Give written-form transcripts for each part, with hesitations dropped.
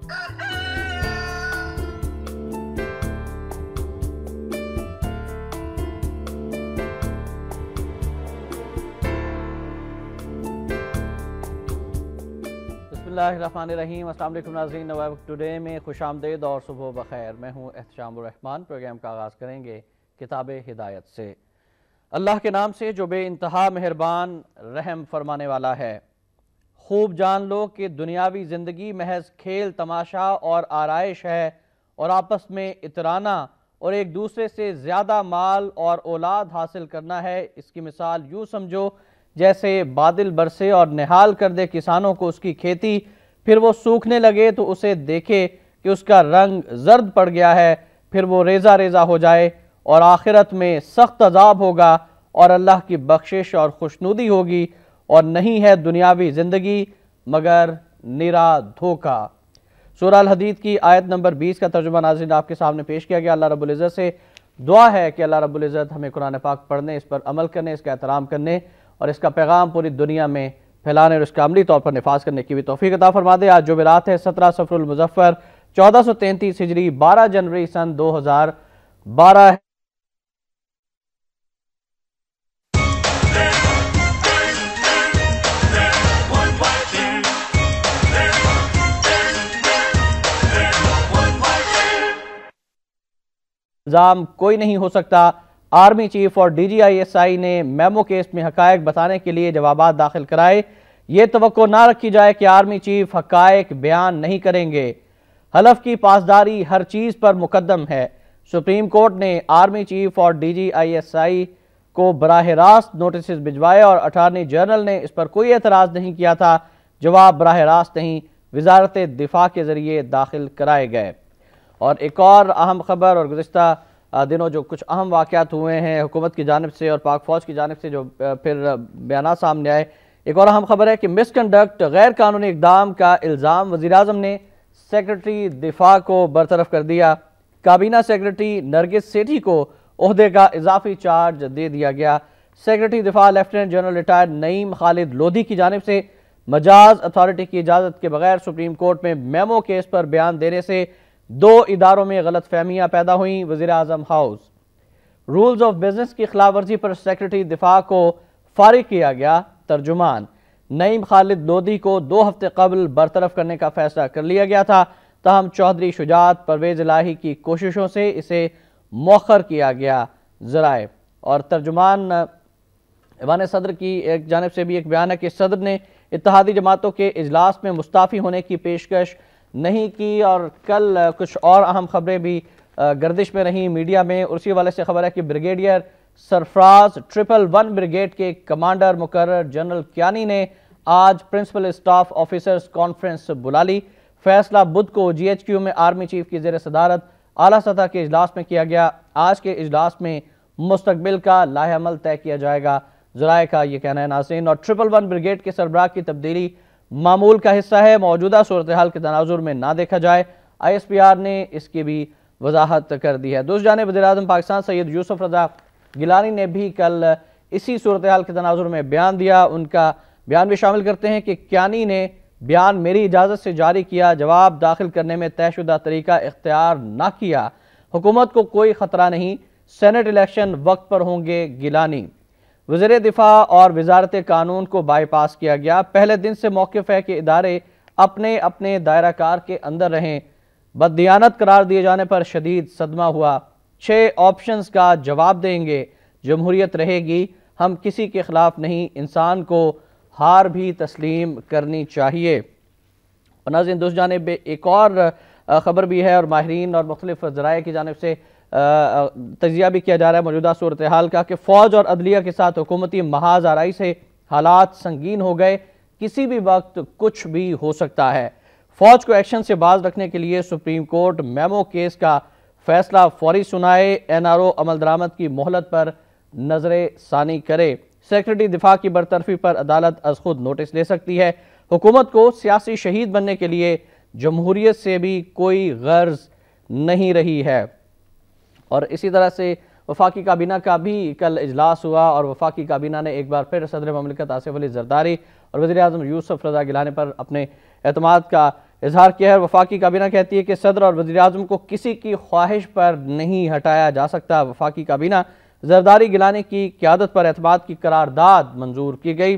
بسم اللہ الرحمن الرحیم۔ السلام علیکم ناظرین، نوائے وقت ٹوڈے میں خوش آمدید اور صبح بخیر۔ میں ہوں احتشام الرحمن۔ پروگرام کا آغاز کریں گے کتاب ہدایت سے۔ اللہ کے نام سے جو بے انتہا مہربان رحم فرمانے والا ہے۔ خوب جان لو کہ دنیاوی زندگی محض کھیل تماشا اور آرائش ہے، اور آپس میں اترانا اور ایک دوسرے سے زیادہ مال اور اولاد حاصل کرنا ہے۔ اس کی مثال یوں سمجھو جیسے بادل برسے اور نہال کر دے کسانوں کو اس کی کھیتی، پھر وہ سوکھنے لگے تو اسے دیکھے کہ اس کا رنگ زرد پڑ گیا ہے، پھر وہ ریزہ ریزہ ہو جائے، اور آخرت میں سخت عذاب ہوگا اور اللہ کی بخشش اور خوشنودی ہوگی، اور نہیں ہے دنیاوی زندگی مگر نرا دھوکہ۔ سورہ الحدید کی آیت نمبر 20 کا ترجمہ ناظرین آپ کے سامنے پیش کیا گیا۔ اللہ رب العزت سے دعا ہے کہ اللہ رب العزت ہمیں قرآن پاک پڑھنے، اس پر عمل کرنے، اس کا احترام کرنے اور اس کا پیغام پوری دنیا میں پھیلانے اور اس کا عملی طور پر نفاذ کرنے کی بھی توفیق عطا فرما دے۔ آج جمعرات ہے 17 صفر المظفر 1433 ہجری 12 جنوری سن 2012 ہے۔ الزام کوئی نہیں ہو سکتا۔ آرمی چیف اور D G I S I نے میمو کیس میں حقائق بتانے کے لیے جوابات داخل کرائے۔ یہ توقع نہ رکھی جائے کہ آرمی چیف حقائق بیان نہیں کریں گے۔ حلف کی پاسداری ہر چیز پر مقدم ہے۔ سپریم کورٹ نے آرمی چیف اور D G I S I کو براہ راست نوٹسز بھجوائے اور اٹارنی جنرل نے اس پر کوئی اعتراض نہیں کیا تھا۔ جواب براہ راست نہیں، وزارت دفاع کے ذریعے داخل کرائے گئے۔ اور ایک اور اہم خبر، اور گزشتہ دنوں جو کچھ اہم واقعات ہوئے ہیں حکومت کی جانب سے اور پاک فوج کی جانب سے جو پھر بیانات سامنے آئے، ایک اور اہم خبر ہے کہ مس کنڈکٹ غیر قانونی اقدام کا الزام وزیراعظم نے سیکرٹری دفاع کو برطرف کر دیا۔ کابینہ سیکرٹری نرگس سیٹھی کو عہدے کا اضافی چارج دے دیا گیا۔ سیکرٹری دفاع لیفٹیننٹ جنرل ریٹائرڈ نعیم خالد لودھی کی جانب سے مجاز اتھارٹی کی اجازت کے بغیر سپریم کورٹ میں میمو کیس پر بیان دینے سے دو اداروں میں غلط فہمیاں پیدا ہوئیں۔ وزیراعظم ہاؤس رولز آف بزنس کی خلاف ورزی پر سیکرٹری دفاع کو فارغ کیا گیا۔ ترجمان نعیم خالد لودھی کو 2 ہفتے قبل برطرف کرنے کا فیصلہ کر لیا گیا تھا، تاہم چودھری شجاعت پرویز الہی کی کوششوں سے اسے مؤخر کیا گیا۔ ذرائع اور ترجمان ایوان صدر کی ایک جانب سے بھی ایک بیان ہے کہ صدر نے اتحادی جماعتوں کے اجلاس میں مستعفی ہونے کی پیشکش نہیں کی، اور کل کچھ اور اہم خبریں بھی گردش میں رہیں میڈیا میں، اور اسی حوالے سے خبر ہے کہ بریگیڈیئر سرفراز 111 بریگیڈ کے کمانڈر مقرر جنرل کیانی نے آج پرنسپل اسٹاف آفیسرز کانفرنس بلا لی۔ فیصلہ بدھ کو جی ایچ کیو میں آرمی چیف کی زیر صدارت اعلیٰ سطح کے اجلاس میں کیا گیا۔ آج کے اجلاس میں مستقبل کا لائحہ عمل طے کیا جائے گا، ذرائع کا یہ کہنا ہے ناظرین۔ اور 111 بریگیڈ کے سربراہ کی تبدیلی معمول کا حصہ ہے، موجودہ صورتحال کے تناظر میں نہ دیکھا جائے۔ آئی ایس پی آر نے اس کی بھی وضاحت کر دی ہے۔ دوسری جانب وزیراعظم پاکستان سید یوسف رضا گیلانی نے بھی کل اسی صورتحال کے تناظر میں بیان دیا۔ ان کا بیان بھی شامل کرتے ہیں کہ کیانی نے بیان میری اجازت سے جاری کیا، جواب داخل کرنے میں طے شدہ طریقہ اختیار نہ کیا، حکومت کو کوئی خطرہ نہیں، سینٹ الیکشن وقت پر ہوں گے۔ گیلانی وزیر دفاع اور وزارت قانون کو بائی پاس کیا گیا۔ پہلے دن سے موقف ہے کہ ادارے اپنے اپنے دائرہ کار کے اندر رہیں۔ بددیانت قرار دیے جانے پر شدید صدمہ ہوا۔ 6 آپشنز کا جواب دیں گے، جمہوریت رہے گی، ہم کسی کے خلاف نہیں، انسان کو ہار بھی تسلیم کرنی چاہیے۔ ناظرین دوسری جانب ایک اور خبر بھی ہے، اور ماہرین اور مختلف ذرائع کی جانب سے تجزیہ بھی کیا جا رہا ہے موجودہ صورتحال کا، کہ فوج اور عدلیہ کے ساتھ حکومتی محاذ آرائی سے حالات سنگین ہو گئے، کسی بھی وقت کچھ بھی ہو سکتا ہے۔ فوج کو ایکشن سے باز رکھنے کے لیے سپریم کورٹ میمو کیس کا فیصلہ فوری سنائے، این آر او عمل درآمد کی مہلت پر نظر ثانی کرے۔ سیکرٹری دفاع کی برطرفی پر عدالت از خود نوٹس لے سکتی ہے۔ حکومت کو سیاسی شہید بننے کے لیے جمہوریت سے بھی کوئی غرض نہیں رہی ہے۔ اور اسی طرح سے وفاقی کابینہ کا بھی کل اجلاس ہوا، اور وفاقی کابینہ نے ایک بار پھر صدر مملکت آصف علی زرداری اور وزیر اعظم یوسف رضا گیلانی پر اپنے اعتماد کا اظہار کیا ہے۔ وفاقی کابینہ کہتی ہے کہ صدر اور وزیراعظم کو کسی کی خواہش پر نہیں ہٹایا جا سکتا۔ وفاقی کابینہ زرداری گیلانی کی قیادت پر اعتماد کی قرارداد منظور کی گئی۔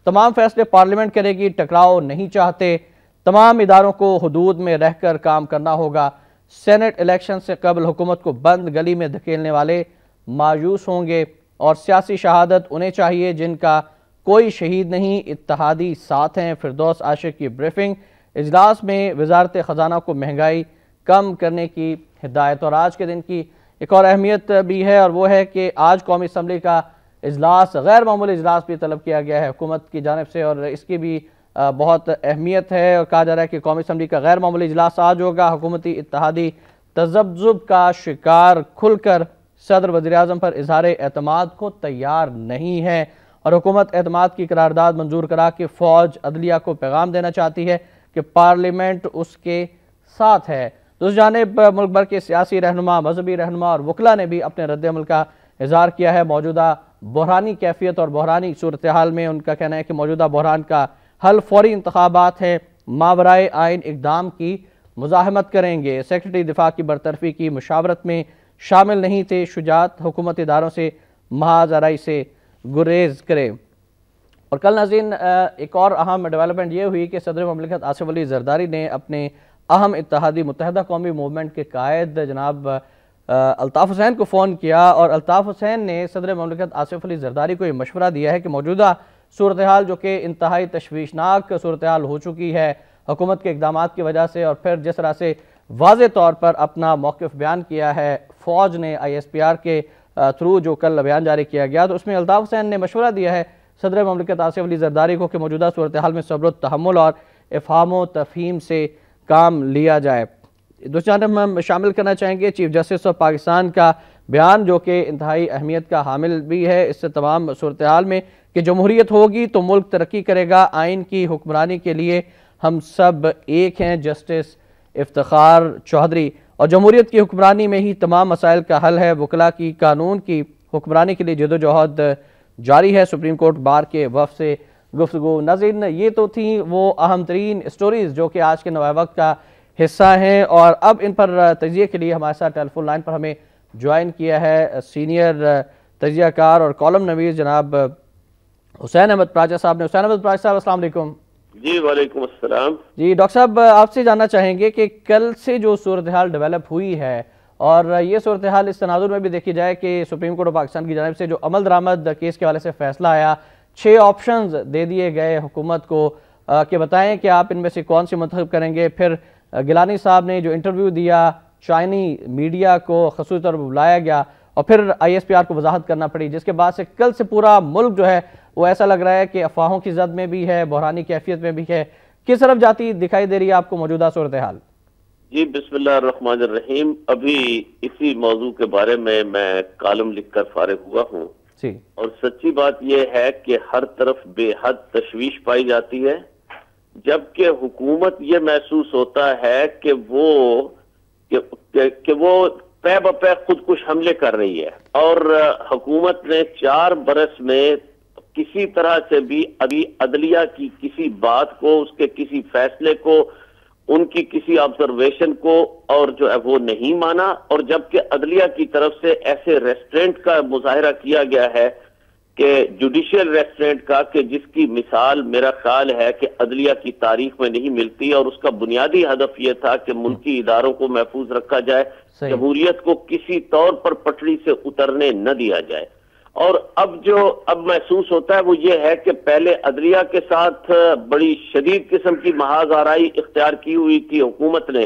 تمام فیصلے پارلیمنٹ کرے گی، ٹکراؤ نہیں چاہتے، تمام اداروں کو حدود میں رہ کر کام کرنا ہوگا۔ سینٹ الیکشن سے قبل حکومت کو بند گلی میں دھکیلنے والے مایوس ہوں گے، اور سیاسی شہادت انہیں چاہیے جن کا کوئی شہید نہیں، اتحادی ساتھ ہیں۔ فردوس عاشق کی بریفنگ۔ اجلاس میں وزارت خزانہ کو مہنگائی کم کرنے کی ہدایت۔ اور آج کے دن کی ایک اور اہمیت بھی ہے، اور وہ ہے کہ آج قومی اسمبلی کا اجلاس، غیر معمولی اجلاس بھی طلب کیا گیا ہے حکومت کی جانب سے، اور اس کی بھی بہت اہمیت ہے، اور کہا جا رہا ہے کہ قومی اسمبلی کا غیر معمولی اجلاس آج ہوگا۔ حکومتی اتحادی تذبذب کا شکار کھل کر صدر وزیراعظم پر اظہار اعتماد کو تیار نہیں ہے، اور حکومت اعتماد کی قرارداد منظور کرا کے فوج عدلیہ کو پیغام دینا چاہتی ہے کہ پارلیمنٹ اس کے ساتھ ہے۔ دوسری جانب ملک بھر کے سیاسی رہنما، مذہبی رہنما اور وکلاء نے بھی اپنے رد عمل کا اظہار کیا ہے۔ موجودہ بحرانی کیفیت اور بحرانی صورتحال میں ان کا کہنا ہے کہ موجودہ بحران کا حل فوری انتخابات ہے، ماورائے آئین اقدام کی مزاحمت کریں گے۔ سیکرٹری دفاع کی برطرفی کی مشاورت میں شامل نہیں تھے۔ شجاعت حکومت اداروں سے محاذ آرائی سے گریز کرے۔ اور کل ناظرین ایک اور اہم ڈیولپمنٹ یہ ہوئی کہ صدر مملکت آصف علی زرداری نے اپنے اہم اتحادی متحدہ قومی موومنٹ کے قائد جناب الطاف حسین کو فون کیا، اور الطاف حسین نے صدر مملکت آصف علی زرداری کو یہ مشورہ دیا ہے کہ موجودہ صورتحال جو کہ انتہائی تشویشناک صورتحال ہو چکی ہے حکومت کے اقدامات کی وجہ سے، اور پھر جس طرح سے واضح طور پر اپنا موقف بیان کیا ہے فوج نے آئی ایس پی آر کے تھرو جو کل بیان جاری کیا گیا، تو اس میں الطاف حسین نے مشورہ دیا ہے صدر مملکت آصف علی زرداری کو کہ موجودہ صورتحال میں صبر و تحمل اور افہام و تفہیم سے کام لیا جائے۔ دوسری جانب ہم شامل کرنا چاہیں گے چیف جسٹس آف پاکستان کا بیان، جو کہ انتہائی اہمیت کا حامل بھی ہے اس سے تمام صورتحال میں، کہ جمہوریت ہوگی تو ملک ترقی کرے گا، آئین کی حکمرانی کے لیے ہم سب ایک ہیں۔ جسٹس افتخار چودھری۔ اور جمہوریت کی حکمرانی میں ہی تمام مسائل کا حل ہے، وکلاء کی قانون کی حکمرانی کے لیے جدوجہد جاری ہے۔ سپریم کورٹ بار کے وفد سے گفتگو۔ ناظرین یہ تو تھیں وہ اہم ترین سٹوریز جو کہ آج کے نوائے وقت کا حصہ ہیں، اور اب ان پر تجزیے کے لیے ہمارے ساتھ ٹیلی فون لائن پر ہمیں جوائن کیا ہے سینئر تجزیہ کار اور کالم نویس جناب حسین احمد پراجہ صاحب نے۔ حسین احمد پراجہ صاحب السلام علیکم۔ جی وعلیکم السلام۔ جی ڈاکٹر صاحب آپ سے جاننا چاہیں گے کہ کل سے جو صورتحال ڈیولپ ہوئی ہے، اور یہ صورتحال اس تناظر میں بھی دیکھی جائے کہ سپریم کورٹ آف پاکستان کی جانب سے جو عمل درآمد کیس کے حوالے سے فیصلہ آیا، 6 آپشنز دے دیے گئے حکومت کو کہ بتائیں کہ آپ ان میں سے کون سی منتخب کریں گے۔ پھر گیلانی صاحب نے جو انٹرویو دیا، چائنی میڈیا کو خصوصی طور پر بلایا گیا، اور پھر آئی ایس پی آر کو وضاحت کرنا پڑی، جس کے بعد سے کل سے پورا ملک جو ہے وہ ایسا لگ رہا ہے کہ افواہوں کی زد میں بھی ہے، بحرانی کیفیت میں بھی ہے۔ کس طرف جاتی دکھائی دے رہی ہے آپ کو موجودہ صورتحال؟ جی بسم اللہ الرحمن الرحیم۔ ابھی اسی موضوع کے بارے میں کالم لکھ کر فارغ ہوا ہوں، اور سچی بات یہ ہے کہ ہر طرف بے حد تشویش پائی جاتی ہے، جبکہ حکومت یہ محسوس ہوتا ہے کہ وہ پے بپے خودکش حملے کر رہی ہے، اور حکومت نے 4 برس میں کسی طرح سے بھی ابھی عدلیہ کی کسی بات کو، اس کے کسی فیصلے کو، ان کی کسی آبزرویشن کو اور جو ہے وہ نہیں مانا، اور جبکہ عدلیہ کی طرف سے ایسے ریسٹرینٹ کا مظاہرہ کیا گیا ہے کہ جوڈیشل ریسٹرینٹ کا، کہ جس کی مثال میرا خیال ہے کہ عدلیہ کی تاریخ میں نہیں ملتی، اور اس کا بنیادی ہدف یہ تھا کہ ملکی اداروں کو محفوظ رکھا جائے، جمہوریت کو کسی طور پر پٹڑی سے اترنے نہ دیا جائے۔ اور اب محسوس ہوتا ہے وہ یہ ہے کہ پہلے عدلیہ کے ساتھ بڑی شدید قسم کی محاذ آرائی اختیار کی ہوئی تھی حکومت نے،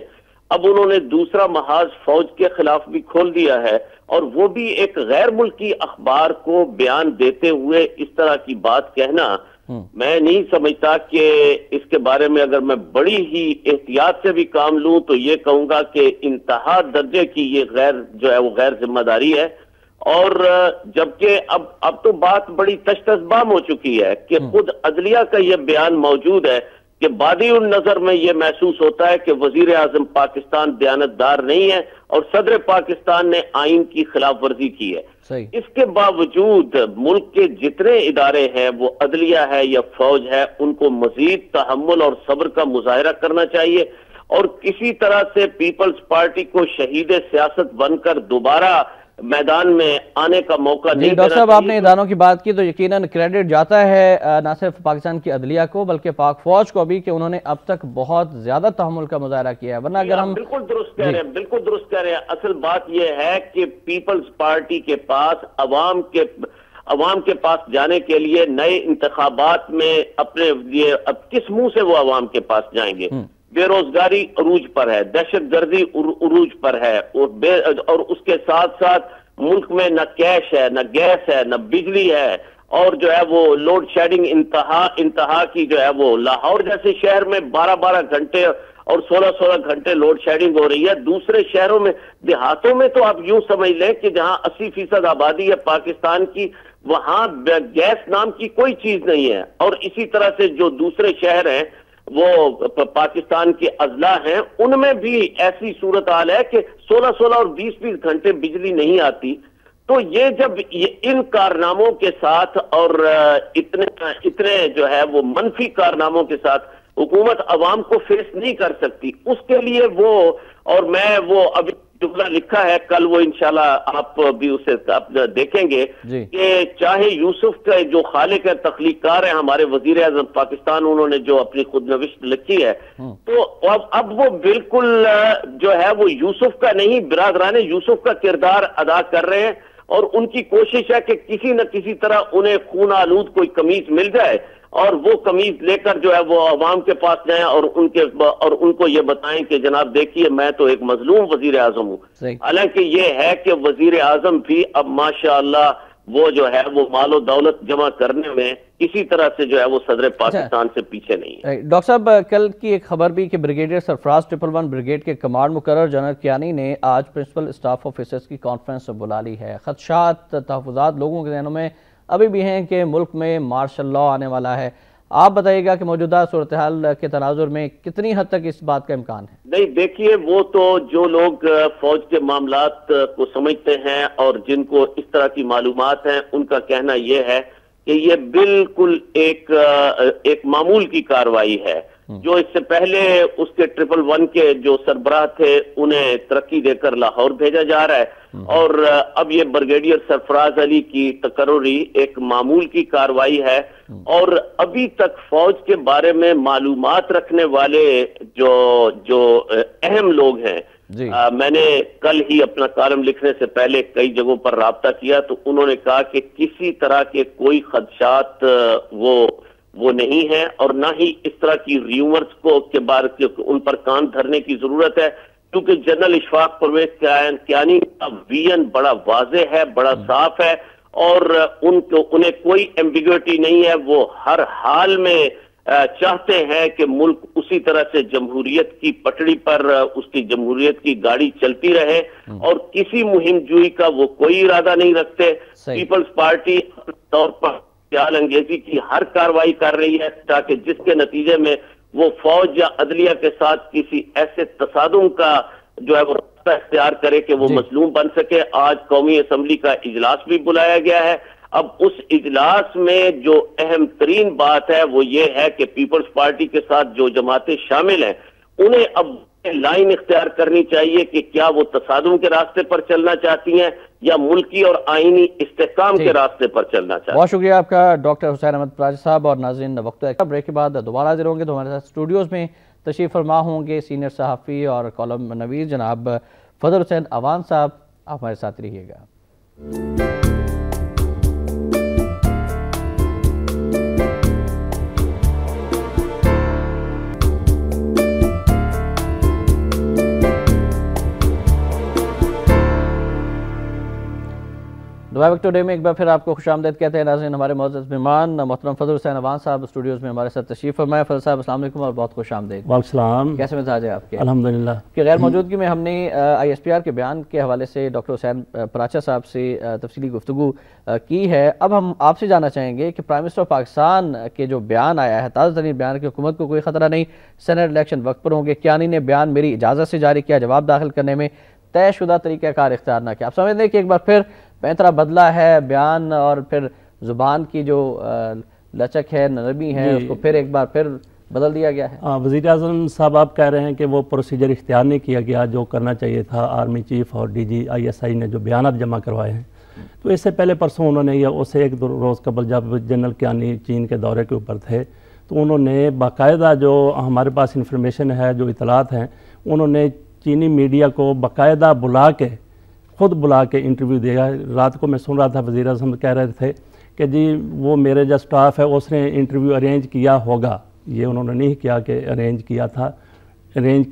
اب انہوں نے دوسرا محاذ فوج کے خلاف بھی کھول دیا ہے، اور وہ بھی ایک غیر ملکی اخبار کو بیان دیتے ہوئے اس طرح کی بات کہنا، میں نہیں سمجھتا کہ اس کے بارے میں اگر میں بڑی ہی احتیاط سے بھی کام لوں تو یہ کہوں گا کہ انتہا درجے کی یہ غیر ذمہ داری ہے۔ اور جبکہ اب تو بات بڑی تشتش بام ہو چکی ہے کہ خود عدلیہ کا یہ بیان موجود ہے کہ بادی النظر میں یہ محسوس ہوتا ہے کہ وزیر اعظم پاکستان دیانتدار نہیں ہے اور صدر پاکستان نے آئین کی خلاف ورزی کی ہے۔ اس کے باوجود ملک کے جتنے ادارے ہیں، وہ عدلیہ ہے یا فوج ہے، ان کو مزید تحمل اور صبر کا مظاہرہ کرنا چاہیے اور کسی طرح سے پیپلز پارٹی کو شہید سیاست بن کر دوبارہ میدان میں آنے کا موقع نہیں دینا چاہیے۔ ڈاکٹر صاحب، آپ نے اداروں کی بات کی تو یقیناً کریڈٹ جاتا ہے نہ صرف پاکستان کی عدلیہ کو بلکہ پاک فوج کو بھی کہ انہوں نے اب تک بہت زیادہ تحمل کا مظاہرہ کیا ہے، ورنہ اگر ہم بالکل درست کہہ رہے ہیں، بالکل درست کہہ رہے ہیں۔ اصل بات یہ ہے کہ پیپلز پارٹی کے پاس عوام کے پاس جانے کے لیے نئے انتخابات میں اپنے لیے اب کس منہ سے وہ عوام کے پاس جائیں گے؟ بے روزگاری عروج پر ہے، دہشت گردی عروج پر ہے اور اس کے ساتھ ساتھ ملک میں نہ کیش ہے، نہ گیس ہے، نہ بجلی ہے اور جو ہے وہ لوڈ شیڈنگ انتہا کی جو ہے وہ لاہور جیسے شہر میں 12 گھنٹے اور 16 گھنٹے لوڈ شیڈنگ ہو رہی ہے۔ دوسرے شہروں میں، دیہاتوں میں تو آپ یوں سمجھ لیں کہ جہاں 80% آبادی ہے پاکستان کی، وہاں گیس نام کی کوئی چیز نہیں ہے۔ اور اسی طرح سے جو دوسرے شہر ہیں وہ پاکستان کے اضلاع ہیں، ان میں بھی ایسی صورتحال ہے کہ 16 اور 20 گھنٹے بجلی نہیں آتی۔ تو یہ جب ان کارناموں کے ساتھ اور اتنے جو ہے وہ منفی کارناموں کے ساتھ حکومت عوام کو فیس نہیں کر سکتی، اس کے لیے میں ابھی جملہ لکھا ہے، کل وہ انشاءاللہ آپ بھی اسے دیکھیں گے کہ چاہے یوسف کا جو خالق ہے، تخلیق کار ہے ہمارے وزیر اعظم پاکستان، انہوں نے جو اپنی خود نوشت لکھی ہے، تو اب وہ بالکل جو ہے وہ یوسف کا نہیں، برادران یوسف کا کردار ادا کر رہے ہیں اور ان کی کوشش ہے کہ کسی نہ کسی طرح انہیں خون آلود کوئی قمیض مل جائے اور وہ قمیض لے کر جو ہے وہ عوام کے پاس جائیں اور ان کو یہ بتائیں کہ جناب دیکھیے میں تو ایک مظلوم وزیر اعظم ہوں۔ حالانکہ یہ ہے کہ وزیر اعظم بھی اب ماشاءاللہ وہ جو ہے وہ مال و دولت جمع کرنے میں کسی طرح سے جو ہے وہ صدر پاکستان سے پیچھے نہیں ہے۔ ڈاکٹر صاحب، کل کی ایک خبر بھی کہ بریگیڈیئر سرفراز 111 بریگیڈ کے کمانڈ مقرر جنرل کیانی نے آج پرنسپل اسٹاف آفیسرز کی کانفرنس بلا لی ہے۔ خدشات، تحفظات لوگوں کے ذہنوں میں ابھی بھی ہیں کہ ملک میں مارشل لا آنے والا ہے۔ آپ بتائیے گا کہ موجودہ صورتحال کے تناظر میں کتنی حد تک اس بات کا امکان ہے؟ نہیں، دیکھیے وہ تو جو لوگ فوج کے معاملات کو سمجھتے ہیں اور جن کو اس طرح کی معلومات ہیں، ان کا کہنا یہ ہے کہ یہ بالکل ایک معمول کی کارروائی ہے۔ جو اس سے پہلے اس کے 111 کے جو سربراہ تھے انہیں ترقی دے کر لاہور بھیجا جا رہا ہے اور اب یہ بریگیڈیئر سرفراز علی کی تقرری ایک معمول کی کارروائی ہے اور ابھی تک فوج کے بارے میں معلومات رکھنے والے جو اہم لوگ ہیں، میں نے کل ہی اپنا کالم لکھنے سے پہلے کئی جگہوں پر رابطہ کیا تو انہوں نے کہا کہ کسی طرح کے کوئی خدشات وہ نہیں ہے اور نہ ہی اس طرح کی ریومرز کے بارے ان پر کان دھرنے کی ضرورت ہے، کیونکہ جنرل اشفاق پرویز کیانی کا ویژن بڑا واضح ہے، بڑا صاف ہے اور انہیں کوئی ایمبیگوٹی نہیں ہے۔ وہ ہر حال میں چاہتے ہیں کہ ملک اسی طرح سے جمہوریت کی پٹڑی پر اس کی جمہوریت کی گاڑی چلتی رہے اور کسی مہم جوئی کا وہ کوئی ارادہ نہیں رکھتے۔ پیپلز پارٹی اپنے طور پر خیال انگیزی کی ہر کارروائی کر رہی ہے تاکہ جس کے نتیجے میں وہ فوج یا عدلیہ کے ساتھ کسی ایسے تصادم کا جو ہے وہ راستہ اختیار کرے کہ وہ مظلوم بن سکے۔ آج قومی اسمبلی کا اجلاس بھی بلایا گیا ہے۔ اب اس اجلاس میں جو اہم ترین بات ہے وہ یہ ہے کہ پیپلز پارٹی کے ساتھ جو جماعتیں شامل ہیں انہیں اب لائن اختیار کرنی چاہیے کہ کیا وہ تصادم کے راستے پر چلنا چاہتی ہیں یا ملکی اور آئینی استحکام کے راستے پر چلنا چاہتی ہیں۔ بہت شکریہ آپ کا ڈاکٹر حسین احمد پراجی صاحب۔ اور ناظرین، وقت بریک کے بعد دوبارہ حاضر ہوں گے تو ہمارے ساتھ اسٹوڈیوز میں تشریف فرما ہوں گے سینئر صحافی اور کالم نویس جناب فضل حسین اوان صاحب۔ آپ ہمارے ساتھ رہیے گا۔ دبئی وقت ٹوڈے میں ایک بار پھر آپ کو خوش آمدید کہتے ہیں ناظرین. ہمارے معزز مہمان محترم فضل حسین عوان صاحب اسٹوڈیوز میں ہمارے ساتھ تشریف فرمائے. فضل صاحب السلام علیکم اور بہت خوش آمدید. وعلیکم السلام. کیسے مزاج ہے آپ کے؟ الحمدللہ. کہ غیر موجودگی میں ہم نے آئی ایس پی آر کے بیان کے حوالے سے ڈاکٹر حسین پراچا صاحب سے تفصیلی گفتگو کی ہے. اب ہم آپ سے جاننا چاہیں گے کہ پرائم منسٹر آف پاکستان کے جو بیان آیا ہے، تازہ ترین بیان، کہ حکومت کو کوئی خطرہ نہیں، سینٹ الیکشن وقت پر ہوں گے. کیانی نے بیان میری اجازت سے جاری کیا، جواب داخل کرنے میں طے شدہ طریقہ کار اختیار نہ کیا. آپ سمجھتے ہیں کہ ایک بار پھر پینترا بدلا ہے بیان، اور پھر زبان کی جو لچک ہے، نرمی ہے، اس کو پھر ایک بار پھر بدل دیا گیا ہے؟ وزیر اعظم صاحب آپ کہہ رہے ہیں کہ وہ پروسیجر اختیار نہیں کیا گیا جو کرنا چاہیے تھا. آرمی چیف اور DGISI نے جو بیانات جمع کروائے ہیں، تو اس سے پہلے پرسوں انہوں نے، یا اسے ایک روز قبل جب جنرل کیانی چین کے دورے کے اوپر تھے، تو انہوں نے باقاعدہ جو ہمارے پاس انفارمیشن ہے، جو اطلاعات ہیں، انہوں نے چینی میڈیا کو باقاعدہ خود بلا کے انٹرویو دیا. رات کو میں سن رہا تھا وزیر اعظم کہہ رہے تھے کہ جی وہ میرے جو سٹاف ہے اس نے انٹرویو ارینج کیا ہوگا. یہ انہوں نے نہیں کیا کہ ارینج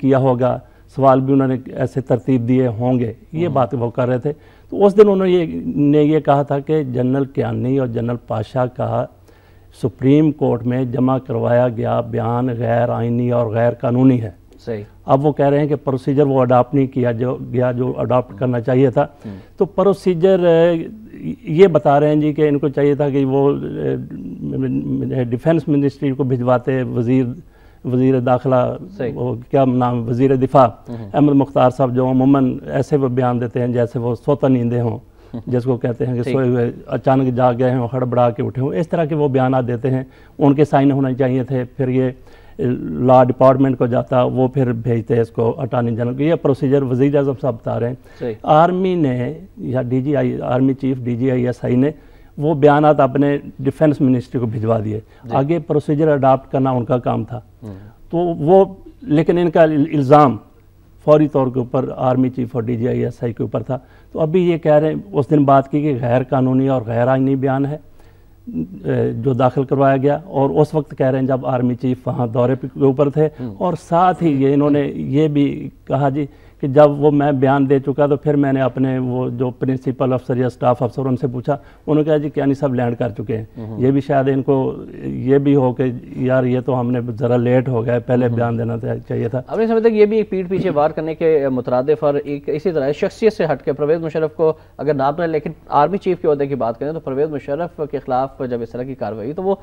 کیا ہوگا، سوال بھی انہوں نے ایسے ترتیب دیے ہوں گے، یہ بات وہ کر رہے تھے. تو اس دن انہوں نے یہ کہا تھا کہ جنرل کیانی اور جنرل پاشا کا سپریم کورٹ میں جمع کروایا گیا بیان غیر آئینی اور غیر قانونی ہے. صحیح. اب وہ کہہ رہے ہیں کہ پروسیجر وہ اڈاپٹ نہیں کیا جو اڈاپٹ کرنا چاہیے تھا. تو پروسیجر یہ بتا رہے ہیں جی کہ ان کو چاہیے تھا کہ وہ ڈیفنس منسٹری کو بھجواتے. وزیر داخلہ، کیا نام، وزیر دفاع احمد مختار صاحب، جو عموماً ایسے وہ بیان دیتے ہیں جیسے وہ سوتا نیندے ہوں، جس کو کہتے ہیں کہ سوئے ہوئے اچانک جاگ گئے ہوں، ہڑبڑا کے اٹھے ہوں، اس طرح کے وہ بیانات دیتے ہیں. ان کے سائن ہونا چاہیے تھے. پھر یہ لا ڈپارٹمنٹ کو جاتا، وہ پھر بھیجتے اس کو اٹارنی جنرل کو. یہ پروسیجر وزیر اعظم صاحب بتا رہے ہیں. آرمی نے یا آرمی چیف DGISI نے وہ بیانات اپنے ڈیفنس منسٹری کو بھجوا دیے. آگے پروسیجر اڈاپٹ کرنا ان کا کام تھا. تو وہ، لیکن ان کا الزام فوری طور کے اوپر آرمی چیف اور DGISI کے اوپر تھا. تو ابھی یہ کہہ رہے ہیں، اس دن بات کی کہ غیر قانونی اور غیر آئینی بیان ہے جو داخل کروایا گیا، اور اس وقت کہہ رہے ہیں جب آرمی چیف وہاں دورے کے اوپر تھے. اور ساتھ ہی یہ انہوں نے یہ بھی کہا جی کہ جب وہ میں بیان دے چکا تو پھر میں نے اپنے وہ جو پرنسپل افسر یا سٹاف افسر ان سے پوچھا. انہوں نے کہا جی کیانی صاحب لینڈ کر چکے ہیں. یہ بھی شاید ان کو یہ بھی ہو کہ یار یہ تو ہم نے ذرا لیٹ ہو گیا، پہلے بیان دینا چاہیے تھا. آپ نے سمجھتے کہ یہ بھی ایک پیٹھ پیچھے وار کرنے کے مترادف، اور ایک اسی طرح شخصیت سے ہٹ کے پرویز مشرف کو اگر نام لیں، لیکن آرمی چیف کے عہدے کی بات کریں تو پرویز مشرف کے خلاف جب اس طرح کی کارروائی تو وہ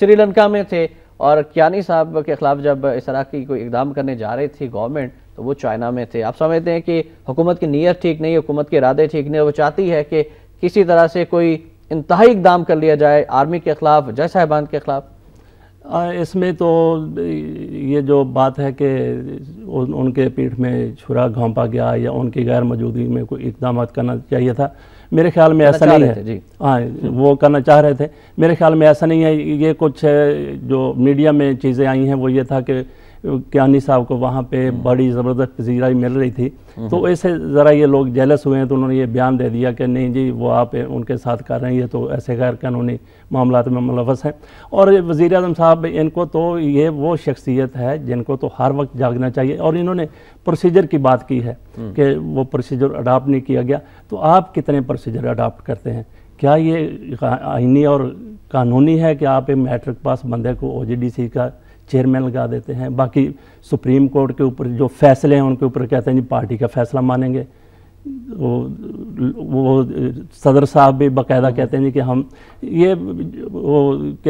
سری لنکا میں تھے، اور کیانی صاحب کے خلاف جب اس طرح کی کوئی اقدام کرنے جا رہی تھی گورنمنٹ تو وہ چائنا میں تھے. آپ سمجھتے ہیں کہ حکومت کی نیت ٹھیک نہیں، حکومت کے ارادے ٹھیک نہیں، وہ چاہتی ہے کہ کسی طرح سے کوئی انتہائی اقدام کر لیا جائے آرمی کے خلاف، جج صاحبان کے خلاف؟ اس میں تو یہ جو بات ہے کہ ان کے پیٹھ میں چھرا گھونپا گیا یا ان کی غیر موجودگی میں کوئی اقدامات کرنا چاہیے تھا، میرے خیال میں ایسا نہیں ہے. ہاں، وہ کرنا چاہ رہے تھے. میرے خیال میں ایسا نہیں ہے. یہ کچھ جو میڈیا میں چیزیں آئی ہیں وہ یہ تھا کہ کیانی صاحب کو وہاں پہ بڑی زبردست پذیرائی مل رہی تھی، تو اسے ذرا یہ لوگ جیلس ہوئے ہیں، تو انہوں نے یہ بیان دے دیا کہ نہیں جی وہ آپ ان کے ساتھ کر رہے ہیں، یہ تو ایسے غیر قانونی معاملات میں ملوث ہیں. اور وزیر اعظم صاحب، ان کو تو یہ وہ شخصیت ہے جن کو تو ہر وقت جاگنا چاہیے. اور انہوں نے پروسیجر کی بات کی ہے کہ وہ پروسیجر اڈاپٹ نہیں کیا گیا. تو آپ کتنے پروسیجر اڈاپٹ کرتے ہیں؟ کیا یہ آئینی اور قانونی ہے کہ آپ میٹرک پاس بندے کو OGDC کا چیئرمین لگا دیتے ہیں؟ باقی سپریم کورٹ کے اوپر جو فیصلے ہیں ان کے اوپر کہتے ہیں جی پارٹی کا فیصلہ مانیں گے. وہ صدر صاحب بھی باقاعدہ کہتے ہیں جی کہ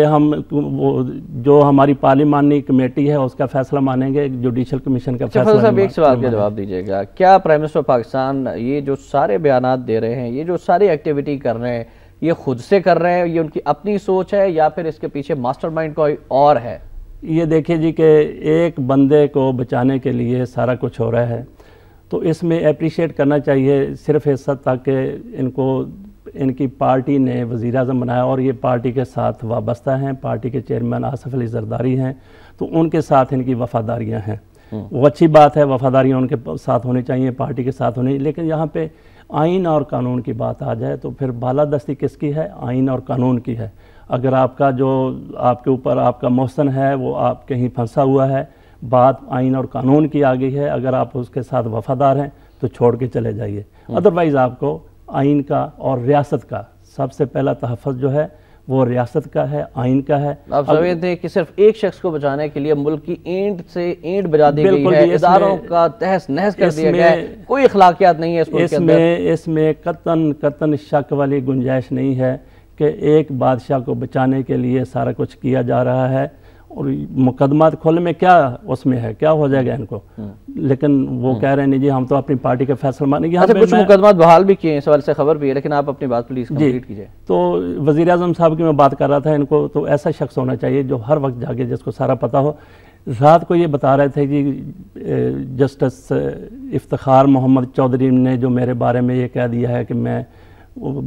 ہم وہ جو ہماری پارلیمانی کمیٹی ہے اس کا فیصلہ مانیں گے، جوڈیشل کمیشن کا فیصلہ. صاحب ایک سوال کا جواب دیجیے گا، کیا پرائم منسٹر پاکستان یہ جو سارے بیانات دے رہے ہیں، یہ جو ساری ایکٹیویٹی کر رہے ہیں، یہ خود سے کر رہے ہیں، یہ ان کی اپنی سوچ ہے، یا پھر اس کے پیچھے ماسٹر مائنڈ کوئی اور ہے؟ یہ دیکھیں جی کہ ایک بندے کو بچانے کے لیے سارا کچھ ہو رہا ہے، تو اس میں اپریشیٹ کرنا چاہیے صرف اس حد تک کہ ان کی پارٹی نے وزیر اعظم بنایا اور یہ پارٹی کے ساتھ وابستہ ہیں. پارٹی کے چیئرمین آصف علی زرداری ہیں، تو ان کے ساتھ ان کی وفاداریاں ہیں. وہ اچھی بات ہے، وفاداریاں ان کے ساتھ ہونی چاہیے، پارٹی کے ساتھ ہونی. لیکن یہاں پہ آئین اور قانون کی بات آ جائے تو پھر بالادستی کس کی ہے؟ آئین اور قانون کی ہے. اگر آپ کا جو آپ کے اوپر آپ کا محسن ہے وہ آپ کہیں پھنسا ہوا ہے، بات آئین اور قانون کی آ گئی ہے، اگر آپ اس کے ساتھ وفادار ہیں تو چھوڑ کے چلے جائیے. ادروائز آپ کو آئین کا اور ریاست کا سب سے پہلا تحفظ جو ہے وہ ریاست کا ہے، آئین کا ہے۔ آپ سمجھتے ہیں کہ صرف ایک شخص کو بچانے کے لیے ملک کی اینٹ سے اینٹ بجا دی گئی ہے، اداروں کا تہس نہس کر دیا گیا ہے، کوئی اخلاقیات نہیں ہے اس ملک کے اندر؟ اس میں قطعاً شک والی گنجائش نہیں ہے کہ ایک بادشاہ کو بچانے کے لیے سارا کچھ کیا جا رہا ہے، اور مقدمات کھولنے میں کیا اس میں ہے، کیا ہو جائے گا ان کو، لیکن وہ کہہ رہے ہیں جی ہم تو اپنی پارٹی کا فیصلہ مانیں گے۔ اچھا، کچھ مقدمات بحال بھی کیے ہیں، اس حوالے سے خبر بھی ہے، لیکن آپ اپنی بات پلیز کمپلیٹ کیجئے۔ تو وزیر اعظم صاحب کی میں بات کر رہا تھا، ان کو تو ایسا شخص ہونا چاہیے جو ہر وقت جاگے، جس کو سارا پتہ ہو۔ رات کو یہ بتا رہے تھے کہ جسٹس افتخار محمد چودھری نے جو میرے بارے میں یہ کہہ دیا ہے کہ میں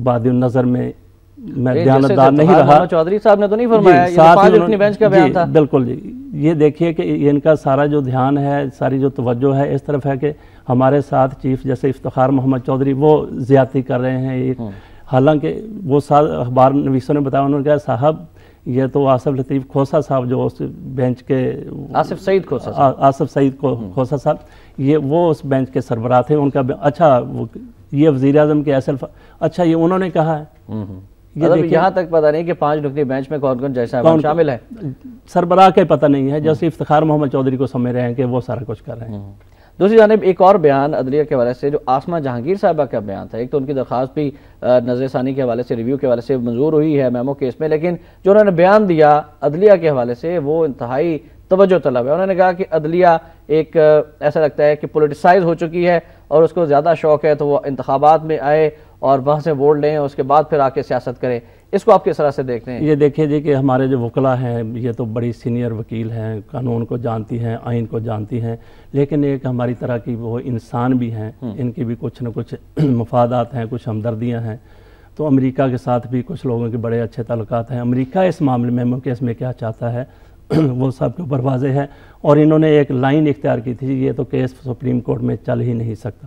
بادی النظر میں دیانتدار نہیں رہا۔ چودھری صاحب نے تو نہیں فرمایا، یہ 5 رکنی بینچ کا بیان تھا۔ بالکل جی، یہ دیکھیے کہ ان کا سارا جو دھیان ہے، ساری جو توجہ ہے اس طرف ہے کہ ہمارے ساتھ چیف جیسے افتخار محمد چودھری وہ زیادتی کر رہے ہیں، حالانکہ وہ اخبار نویسوں نے بتایا، انہوں نے کہا صاحب یہ تو آصف لطیف کھوسہ صاحب جو اس بینچ کے آصف سعید کھوسہ صاحب وہ اس بینچ کے سربراہ تھے، ان کا اچھا یہ وزیر اعظم کے ایسے اچھا یہ انہوں نے کہا ہے۔ یہاں تک پتہ نہیں کہ 5 رکنی بینچ میں کون کون جیسا شامل ہے، سربراہ کے پتہ نہیں ہے، جیسے افتخار محمد چودھری کو سمجھ رہے ہیں کہ وہ سارا کچھ کر رہے ہیں۔ دوسری جانب ایک اور بیان عدلیہ کے حوالے سے جو آسمہ جہانگیر صاحبہ کا بیان تھا، ایک تو ان کی درخواست بھی نظر ثانی کے حوالے سے، ریویو کے حوالے سے منظور ہوئی ہے میمو کیس میں، لیکن جو انہوں نے بیان دیا عدلیہ کے حوالے سے وہ انتہائی توجہ طلب ہے۔ انہوں نے کہا کہ عدلیہ ایک ایسا لگتا ہے کہ پولیٹیسائز ہو چکی ہے، اور اس کو زیادہ شوق ہے تو وہ انتخابات میں آئے اور وہاں سے ووٹ لیں، اس کے بعد پھر آ کے سیاست کرے۔ اس کو آپ کس طرح سے دیکھتے ہیں؟ یہ دیکھیے جی کہ ہمارے جو وکلاء ہیں یہ تو بڑی سینئر وکیل ہیں، قانون کو جانتی ہیں، آئین کو جانتی ہیں، لیکن ایک ہماری طرح کی وہ انسان بھی ہیں، ان کی بھی کچھ نہ کچھ مفادات ہیں، کچھ ہمدردیاں ہیں۔ تو امریکہ کے ساتھ بھی کچھ لوگوں کے بڑے اچھے تعلقات ہیں۔ امریکہ اس معاملے میں کیس میں کیا چاہتا ہے وہ سب کے اوپر واضح ہے، اور انہوں نے ایک لائن اختیار کی تھی، یہ تو کیس سپریم کورٹ میں چل ہی نہیں سکتا۔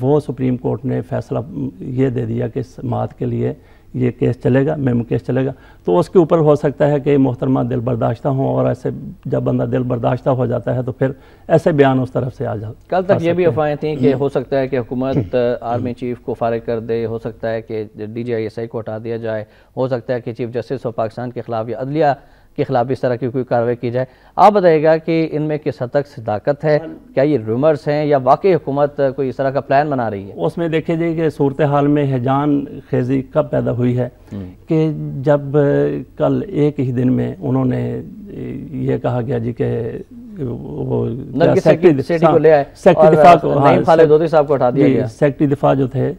وہ سپریم کورٹ نے فیصلہ یہ دے دیا کہ سماعت کے لیے یہ کیس چلے گا، میمو کیس چلے گا، تو اس کے اوپر ہو سکتا ہے کہ محترمہ دل برداشتہ ہوں، اور ایسے جب بندہ دل برداشتہ ہو جاتا ہے تو پھر ایسے بیان اس طرف سے آ جاتا ہے۔ کل تک یہ بھی افواہیں تھیں کہ ہو سکتا ہے کہ حکومت آرمی چیف کو فارغ کر دے، ہو سکتا ہے کہ DGISI کو ہٹا دیا جائے، ہو سکتا ہے کہ چیف جسٹس آف پاکستان کے خلاف یا عدلیہ کے خلاف اس طرح کی کوئی کارروائی کی جائے۔ آپ بتائیے گا کہ ان میں کس حد تک صداقت ہے، کیا یہ رومرز ہیں یا واقعی حکومت کوئی اس طرح کا پلان بنا رہی ہے؟ اس میں دیکھیں جی کہ صورتحال میں ہیجان خیزی کب پیدا ہوئی ہے کہ جب کل ایک ہی دن میں انہوں نے یہ کہا گیا جی کہ وہ سیکٹری دفاع جو تھے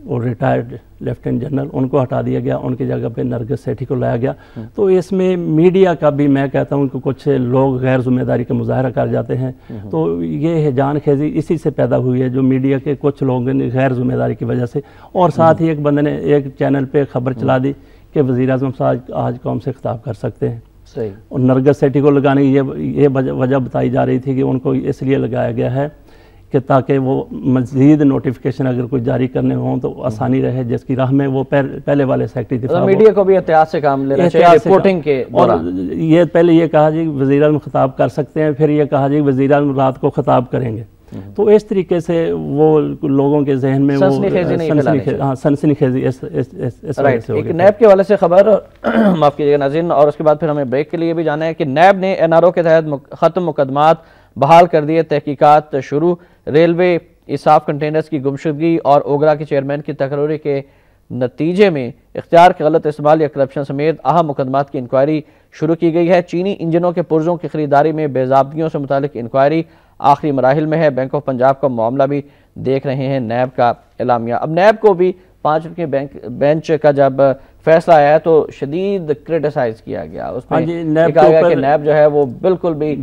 وہ ریٹائرڈ لیفٹیننٹ جنرل، ان کو ہٹا دیا گیا، ان کی جگہ پہ نرگس سیٹھی کو لایا گیا۔ تو اس میں میڈیا کا بھی میں کہتا ہوں کہ کچھ لوگ غیر ذمہ داری کا مظاہرہ کر جاتے ہیں، تو یہ ہیجان خیزی اسی سے پیدا ہوئی ہے، جو میڈیا کے کچھ لوگوں نے غیر ذمہ داری کی وجہ سے، اور ساتھ ہی ایک بندے نے ایک چینل پہ خبر چلا دی کہ وزیر اعظم صاحب آج قوم سے خطاب کر سکتے ہیں، اور نرگس سیٹھی کو لگانے کی یہ وجہ بتائی جا رہی تھی کہ ان کو اس لیے لگایا گیا ہے کہ تاکہ وہ مزید نوٹیفیکیشن اگر کوئی جاری کرنے ہوں تو آسانی رہے، جس کی راہ میں وہ پہلے والے سیکٹری دفاع میڈیا کو بھی احتیاط سے کام لینا چاہیے رپورٹنگ کے دوران۔ اور یہ پہلے یہ کہا جی وزیر اعظم خطاب کر سکتے ہیں، پھر یہ کہا جی وزیر اعظم رات کو خطاب کریں گے، تو اس طریقے سے وہ لوگوں کے ذہن میں سنسنی خیزی ایک نیب کے حوالے سے خبر معاف کیجیے گا ناظرین، اور اس کے بعد پھر ہمیں بریک کے لیے بھی جانا ہے کہ نیب نے NRO کے تحت ختم مقدمات بحال کر دیے، تحقیقات شروع۔ ریلوے اسعاف کنٹینرز کی گمشدگی اور اوگرا کے چیئرمین کی تقرری کے نتیجے میں اختیار کے غلط استعمال یا کرپشن سمیت اہم مقدمات کی انکوائری شروع کی گئی ہے۔ چینی انجنوں کے پرزوں کی خریداری میں بے ضابطگیوں سے متعلق انکوائری آخری مراحل میں ہے۔ بینک آف پنجاب کا معاملہ بھی دیکھ رہے ہیں نیب کا اعلامیہ۔ اب نیب کو بھی 5 رکنی بینچ کا جب فیصلہ آیا تو شدید کرٹیسائز کیا گیا، اس میں کہا گیا کہ نیب جو ہے وہ بالکل بھی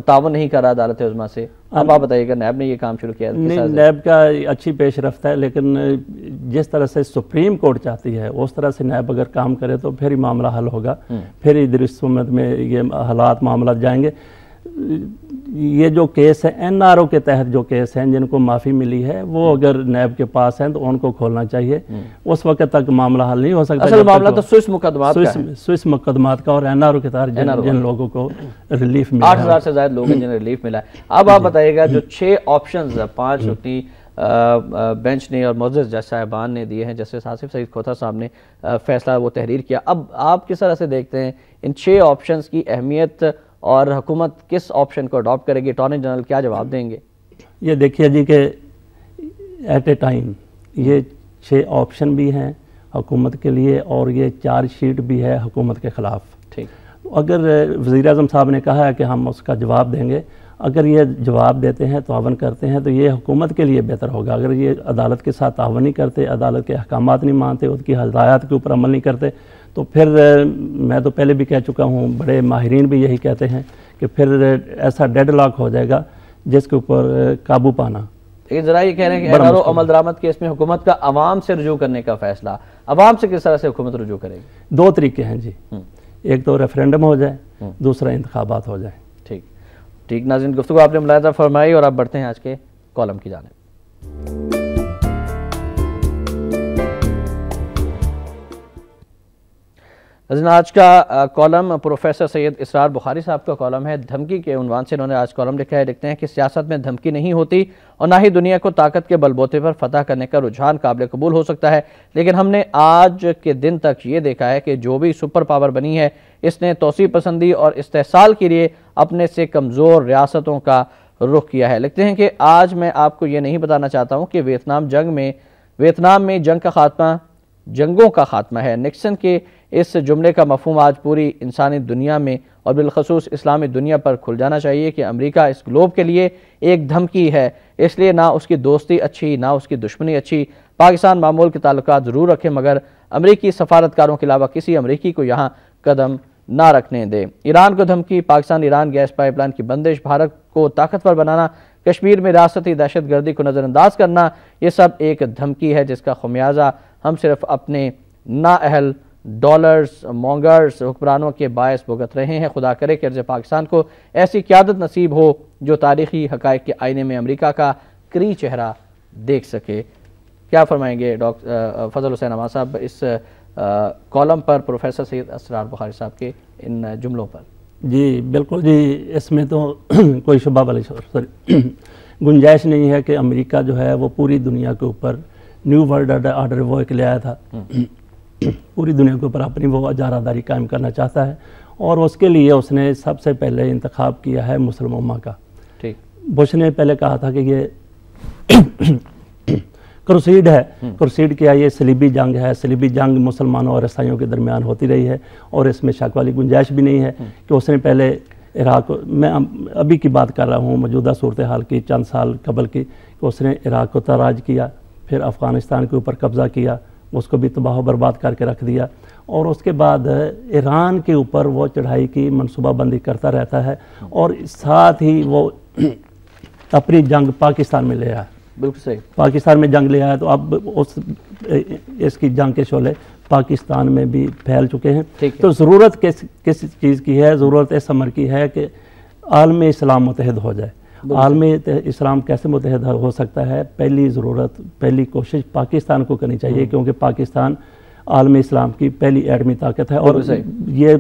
تعاون نہیں کر رہا عدالت عظمیٰ سے۔ اب آپ بتائیے گا نیب نے یہ کام شروع کیا؟ نیب کا اچھی پیش رفت ہے، لیکن جس طرح سے سپریم کورٹ چاہتی ہے اس طرح سے نیب اگر کام کرے تو پھر ہی معاملہ حل ہوگا، پھر ہی درست سمت میں یہ حالات معاملات جائیں گے۔ یہ جو کیس ہے NRO کے تحت جو کیس ہیں جن کو معافی ملی ہے وہ اگر نیب کے پاس ہیں تو ان کو کھولنا چاہیے، اس وقت تک معاملہ حل نہیں ہو سکتا۔ اصل معاملہ تو سوئس مقدمات کا ہے، سوئس مقدمات کا، اور NRO کے تحت جن لوگوں کو ریلیف ملا، 8000 سے زائد لوگ ہیں جنہیں ریلیف ملا ہے۔ اب آپ بتائیے گا جو 6 آپشنز 5 رکنی بینچ نے اور معزز جج صاحبان نے دیے ہیں، جسٹس آصف سعید کھوسا صاحب نے فیصلہ وہ تحریر کیا. اب آپ کس طرح سے دیکھتے ہیں ان 6 آپشنز کی اہمیت اور حکومت کس آپشن کو اڈاپٹ کرے گی؟ اٹارنی جنرل کیا جواب دیں گے؟ یہ دیکھیے جی کہ ایٹ اے ٹائم یہ 6 آپشن بھی ہیں حکومت کے لیے اور یہ چارج شیٹ بھی ہے حکومت کے خلاف. ٹھیک. اگر وزیر اعظم صاحب نے کہا ہے کہ ہم اس کا جواب دیں گے، اگر یہ جواب دیتے ہیں تعاون کرتے ہیں تو یہ حکومت کے لیے بہتر ہوگا. اگر یہ عدالت کے ساتھ تعاون نہیں کرتے، عدالت کے احکامات نہیں مانتے، اس کی ہدایات کے اوپر عمل نہیں کرتے، تو پھر میں تو پہلے بھی کہہ چکا ہوں، بڑے ماہرین بھی یہی کہتے ہیں کہ پھر ایسا ڈیڈ لاک ہو جائے گا جس کے اوپر قابو پانا. لیکن ذرا یہ کہہ رہے ہیں کہ NRO عمل درآمد کیس میں حکومت کا عوام سے رجوع کرنے کا فیصلہ، عوام سے کس طرح سے حکومت رجوع کرے گی؟ 2 طریقے ہیں جی. ایک تو ریفرینڈم ہو جائے، دوسرا انتخابات ہو جائیں. ٹھیک ناظرین، گفتگو آپ نے ملاحظہ فرمائی اور آپ بڑھتے ہیں آج کے کالم کی جانب. آج کا کالم پروفیسر سید اسرار بخاری صاحب کا کالم ہے. دھمکی کے عنوان سے انہوں نے آج کالم لکھا ہے. لکھتے ہیں کہ سیاست میں دھمکی نہیں ہوتی اور نہ ہی دنیا کو طاقت کے بل بوتے پر فتح کرنے کا رجحان قابل قبول ہو سکتا ہے، لیکن ہم نے آج کے دن تک یہ دیکھا ہے کہ جو بھی سپر پاور بنی ہے اس نے توسیع پسندی اور استحصال کے لیے اپنے سے کمزور ریاستوں کا رخ کیا ہے. لکھتے ہیں کہ آج میں آپ کو یہ نہیں بتانا چاہتا ہوں کہ ویتنام میں جنگ کا خاتمہ جنگوں کا خاتمہ ہے. نکسن کے اس جملے کا مفہوم آج پوری انسانی دنیا میں اور بالخصوص اسلامی دنیا پر کھل جانا چاہیے کہ امریکہ اس گلوب کے لیے ایک دھمکی ہے. اس لیے نہ اس کی دوستی اچھی نہ اس کی دشمنی اچھی. پاکستان معمول کے تعلقات ضرور رکھے مگر امریکی سفارتکاروں کے علاوہ کسی امریکی کو یہاں قدم نہ رکھنے دے. ایران کو دھمکی، Pakistan Iran gas pipeline کی بندش، بھارت کو طاقتور بنانا، کشمیر میں ریاستی دہشت گردی کو نظر انداز کرنا، یہ سب ایک دھمکی ہے جس کا خمیازہ ہم صرف اپنے نااہل ڈالرز مونگرز حکمرانوں کے باعث بھگت رہے ہیں. خدا کرے کہ ارض پاکستان کو ایسی قیادت نصیب ہو جو تاریخی حقائق کے آئینے میں امریکہ کا کری چہرہ دیکھ سکے. کیا فرمائیں گے ڈاکٹر فضل حسین امان صاحب اس کالم پر پروفیسر سید اسرار بخاری صاحب کے ان جملوں پر؟ جی بالکل جی، اس میں تو کوئی شبہ والی گنجائش نہیں ہے کہ امریکہ جو ہے وہ پوری دنیا کے اوپر نیو ورلڈ آرڈر وہ ایک لے آیا تھا، پوری دنیا کے اوپر اپنی وہ اجارہ داری قائم کرنا چاہتا ہے اور اس کے لیے اس نے سب سے پہلے انتخاب کیا ہے مسلم امہ کا. بش نے پہلے کہا تھا کہ یہ کروسیڈ ہے، کروسیڈ کیا یہ صلیبی جنگ ہے، صلیبی جنگ مسلمانوں اور عیسائیوں کے درمیان ہوتی رہی ہے اور اس میں شک والی گنجائش بھی نہیں ہے کہ اس نے پہلے عراق، میں ابھی کی بات کر رہا ہوں موجودہ صورتحال کی چند سال قبل کی، کہ اس نے عراق کو تاراج کیا، پھر افغانستان کے اوپر قبضہ کیا، اس کو بھی تباہ و برباد کر کے رکھ دیا اور اس کے بعد ایران کے اوپر وہ چڑھائی کی منصوبہ بندی کرتا رہتا ہے اور ساتھ ہی وہ اپنی جنگ پاکستان میں لے آیا. بالکل صحیح. پاکستان میں جنگ لے آیا تو اب اس کی جنگ کے شعلے پاکستان میں بھی پھیل چکے ہیں. تو ضرورت کس چیز کی ہے؟ ضرورت اس امر کی ہے کہ عالم اسلام متحد ہو جائے. عالم اسلام کیسے متحد ہو سکتا ہے؟ پہلی ضرورت، پہلی کوشش پاکستان کو کرنی چاہیے کیونکہ پاکستان عالم اسلام کی پہلی ایٹمی طاقت ہے اور یہ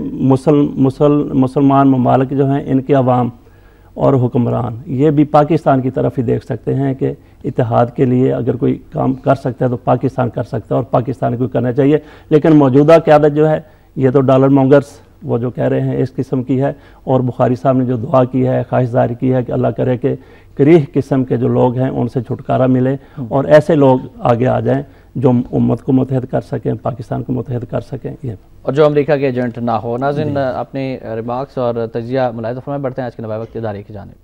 مسلمان ممالک جو ہیں ان کے عوام اور حکمران یہ بھی پاکستان کی طرف ہی دیکھ سکتے ہیں کہ اتحاد کے لیے اگر کوئی کام کر سکتا ہے تو پاکستان کر سکتا ہے اور پاکستان کو کرنا چاہیے. لیکن موجودہ قیادت جو ہے یہ تو ڈالر مونگرز وہ جو کہہ رہے ہیں اس قسم کی ہے اور بخاری صاحب نے جو دعا کی ہے، خواہش ظاہر کی ہے کہ اللہ کرے کہ کریہ قسم کے جو لوگ ہیں ان سے چھٹکارا ملے اور ایسے لوگ آگے آ جائیں جو امت کو متحد کر سکیں، پاکستان کو متحد کر سکیں اور جو امریکہ کے ایجنٹ نہ ہو. ناظرین اپنے ریمارکس اور تجزیہ ملاحظہ فرمائے. بڑھتے ہیں آج کے نوائے وقت ادارے کی جانب.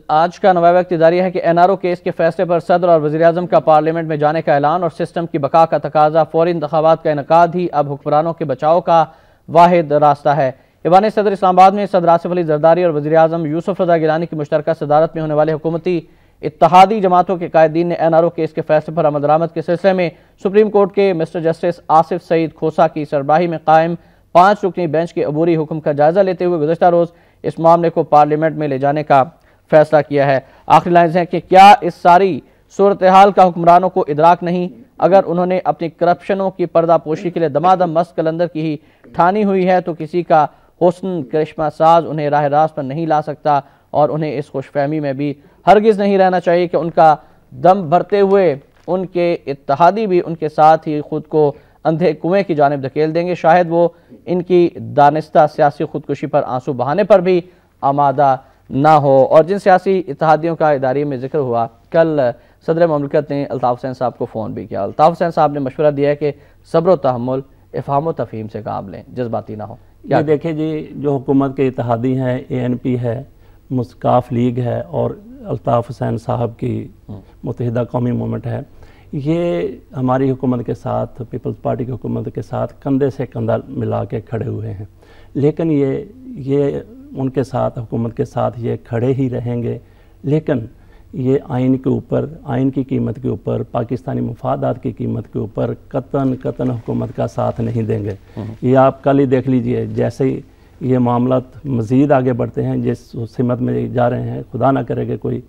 آج کا نوائے وقت اداری ہے کہ NRO کیس کے فیصلے پر صدر اور وزیراعظم کا پارلیمنٹ میں جانے کا اعلان اور سسٹم کی بقا کا تقاضا، فوری انتخابات کا انعقاد ہی اب حکمرانوں کے بچاؤ کا واحد راستہ ہے. ایوان صدر اسلام آباد میں صدر آصف علی زرداری اور وزیراعظم یوسف رضا گیلانی کی مشترکہ صدارت میں ہونے والے حکومتی اتحادی جماعتوں کے قائدین نے NRO کیس کے فیصلے پر عمل درآمد کے سلسلے میں سپریم کورٹ کے مسٹر جسٹس آصف سعید کھوسا کی سربراہی میں قائم 5 رکنی بینچ کے عبوری حکم کا جائزہ لیتے ہوئے گزشتہ روز اس معاملے کو پارلیمنٹ میں لے جانے کا فیصلہ کیا ہے. آخری لائنز ہیں کہ کیا اس ساری صورتحال کا حکمرانوں کو ادراک نہیں؟ اگر انہوں نے اپنی کرپشنوں کی پردہ پوشی کے لیے دمادم مست کلندر کی ہی ٹھانی ہوئی ہے تو کسی کا حسن کرشمہ ساز انہیں راہ راست پر نہیں لا سکتا، اور انہیں اس خوش فہمی میں بھی ہرگز نہیں رہنا چاہیے کہ ان کا دم بھرتے ہوئے ان کے اتحادی بھی ان کے ساتھ ہی خود کو اندھے کنویں کی جانب دھکیل دیں گے، شاید وہ ان کی دانستہ سیاسی خودکشی پر آنسو بہانے پر بھی آمادہ نہ ہو۔ اور جن سیاسی اتحادیوں کا اداریے میں ذکر ہوا، کل صدر مملکت نے الطاف حسین صاحب کو فون بھی کیا۔ الطاف حسین صاحب نے مشورہ دیا ہے کہ صبر و تحمل، افہام و تفہیم سے کام لیں، جذباتی نہ ہو۔ یہ دیکھیں جی، جو حکومت کے اتحادی ہیں، ANP ہے، مسکاف لیگ ہے اور الطاف حسین صاحب کی متحدہ قومی موومنٹ ہے، یہ ہماری حکومت کے ساتھ، پیپلز پارٹی کی حکومت کے ساتھ کندھے سے کندھا ملا کے کھڑے ہوئے ہیں، لیکن یہ ان کے ساتھ، حکومت کے ساتھ یہ کھڑے ہی رہیں گے، لیکن یہ آئین کے اوپر، آئین کی قیمت کے اوپر، پاکستانی مفادات کی قیمت کے اوپر قطعاً حکومت کا ساتھ نہیں دیں گے۔ یہ آپ کل ہی دیکھ لیجئے، جیسے ہی یہ معاملات مزید آگے بڑھتے ہیں، جس سمت میں جا رہے ہیں، خدا نہ کرے کہ کوئی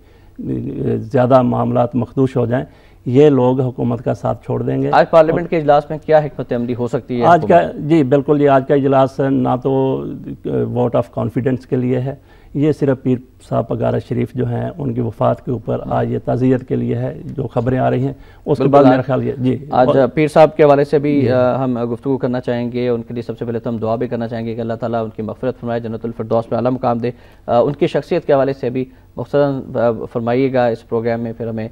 زیادہ معاملات مخدوش ہو جائیں، یہ لوگ حکومت کا ساتھ چھوڑ دیں گے۔ آج پارلیمنٹ کے اجلاس میں کیا حکمت عملی ہو سکتی ہے؟ آج کا جی بالکل، یہ آج کا اجلاس نہ تو ووٹ آف کانفیڈنس کے لیے ہے، یہ صرف پیر صاحب پگارہ شریف جو ہیں ان کی وفات کے اوپر آج یہ تعزیت کے لیے ہے، جو خبریں آ رہی ہیں اس کے بعد میرا خیال یہ جی آج پیر صاحب کے حوالے سے بھی ہم گفتگو کرنا چاہیں گے، ان کے لیے سب سے پہلے تو ہم دعا بھی کرنا چاہیں گے کہ اللہ تعالیٰ ان کی مغفرت فرمائے، جنت الفردوس میں اعلیٰ مقام دے۔ ان کی شخصیت کے حوالے سے بھی مختصراً فرمائیے گا اس پروگرام میں، پھر ہمیں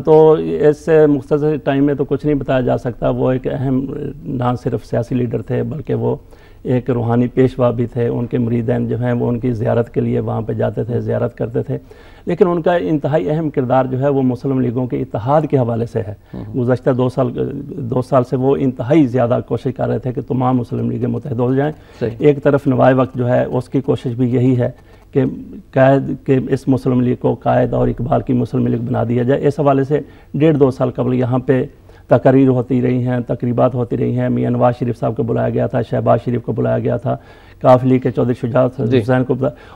تو اس سے مختصر ٹائم میں تو کچھ نہیں بتایا جا سکتا۔ وہ ایک اہم نہ صرف سیاسی لیڈر تھے بلکہ وہ ایک روحانی پیشوا بھی تھے، ان کے مریدین جو ہیں وہ ان کی زیارت کے لیے وہاں پہ جاتے تھے، زیارت کرتے تھے، لیکن ان کا انتہائی اہم کردار جو ہے وہ مسلم لیگوں کے اتحاد کے حوالے سے ہے۔ گزشتہ دو سال سے وہ انتہائی زیادہ کوشش کر رہے تھے کہ تمام مسلم لیگیں متحد ہو جائیں۔ ایک طرف نوائے وقت جو ہے اس کی کوشش بھی یہی ہے کہ اس مسلم لیگ کو قائد اور اقبال کی مسلم لیگ بنا دیا جائے۔ اس حوالے سے 1.5-2 سال قبل یہاں پہ تقاریر ہوتی رہی ہیں، تقریبات ہوتی رہی ہیں، میاں نواز شریف صاحب کو بلایا گیا تھا، شہباز شریف کو بلایا گیا تھا، کاف لیگ کے چودھری شجاعت حسین کو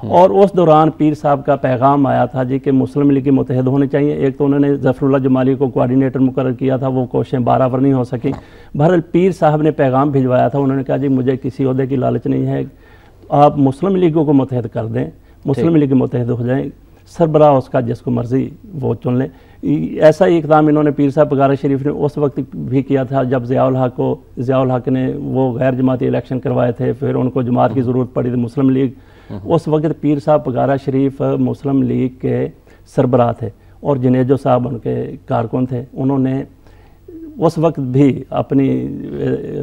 اور اس دوران پیر صاحب کا پیغام آیا تھا جی کہ مسلم لیگ متحد ہونے چاہیے۔ ایک تو انہوں نے ظفر اللہ جمالی کو کوارڈینیٹر مقرر کیا تھا، وہ کوششیں برابر نہیں ہو سکیں۔ بہرحال پیر صاحب نے پیغام بھجوایا تھا، انہوں نے کہا جی مجھے کسی عہدے کی لالچ نہیں ہے، آپ مسلم لیگوں کو متحد کر دیں، مسلم لیگ متحد ہو جائیں، سربراہ اس کا جس کو مرضی وہ چن لیں۔ ایسا ہی اقدام انہوں نے پیر صاحب پگارہ شریف نے اس وقت بھی کیا تھا جب ضیاء الحق نے وہ غیر جماعتی الیکشن کروائے تھے، پھر ان کو جماعت کی ضرورت پڑی تھی مسلم لیگ۔ اس وقت پیر صاحب پگارہ شریف مسلم لیگ کے سربراہ تھے اور جنیجو صاحب ان کے کارکن تھے، انہوں نے اس وقت بھی اپنی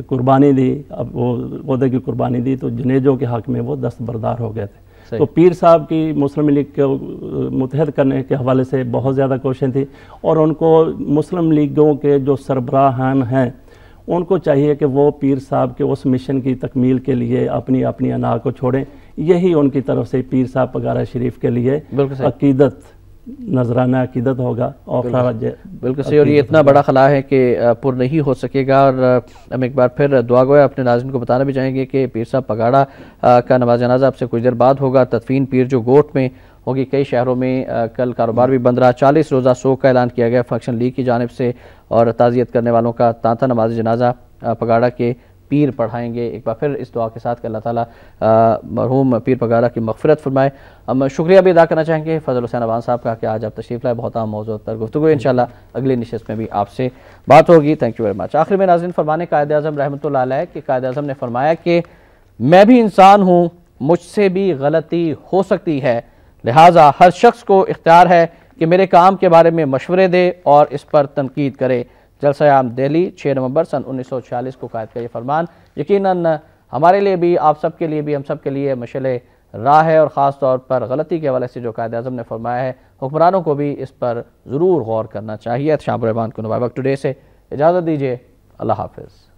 قربانی دی، وہ عہدے کی قربانی دی، تو جنیجو کے حق میں وہ دستبردار ہو گئے تھے۔ تو پیر صاحب کی مسلم لیگ کو متحد کرنے کے حوالے سے بہت زیادہ کوششیں تھیں، اور ان کو مسلم لیگوں کے جو سربراہان ہیں ان کو چاہیے کہ وہ پیر صاحب کے اس مشن کی تکمیل کے لیے اپنی انا کو چھوڑیں۔ یہی ان کی طرف سے پیر صاحب پگارہ شریف کے لیے عقیدت، نذرانہ عقیدت ہوگا اور بالکل صحیح۔ اور یہ اتنا بڑا خلا ہے کہ پر نہیں ہو سکے گا۔ اور ہم ایک بار پھر دعا گویا اپنے ناظرین کو بتانا بھی چاہیں گے کہ پیر صاحب پگاڑا کا نماز جنازہ اب سے کچھ دیر بعد ہوگا۔ تدفین پیر جو گوٹ میں ہوگی، کئی شہروں میں کل کاروبار بھی بند رہا، 40 روزہ سوگ کا اعلان کیا گیا فیکشن لیگ کی جانب سے، اور تعزیت کرنے والوں کا تانتا نماز جنازہ پگاڑا کے پیر پڑھائیں گے۔ ایک بار پھر اس دعا کے ساتھ کہ اللہ تعالیٰ مرحوم پیر پگاڑا کی مغفرت فرمائے۔ ہم شکریہ بھی ادا کرنا چاہیں گے فضل حسین عوان صاحب کا کہ آج آپ تشریف لائے، بہت اہم موضوع پر گفتگو، انشاءاللہ اگلی نشست میں بھی آپ سے بات ہوگی۔ Thank you very much. آخر میں ناظرین فرمانے قائد اعظم رحمۃ اللہ علیہ کہ قائد اعظم نے فرمایا کہ میں بھی انسان ہوں، مجھ سے بھی غلطی ہو سکتی ہے، لہٰذا ہر شخص کو اختیار ہے کہ میرے کام کے بارے میں مشورے دے اور اس پر تنقید کرے۔ جلسہ عام دہلی 6 نومبر سن 1946 کو قائد کا یہ فرمان یقیناً ہمارے لیے بھی، آپ سب کے لیے بھی، ہم سب کے لیے مشعل راہ ہے، اور خاص طور پر غلطی کے حوالے سے جو قائد اعظم نے فرمایا ہے، حکمرانوں کو بھی اس پر ضرور غور کرنا چاہیے۔ شام الرحمان کو نوائے وقت ٹوڈے سے اجازت دیجیے، اللہ حافظ۔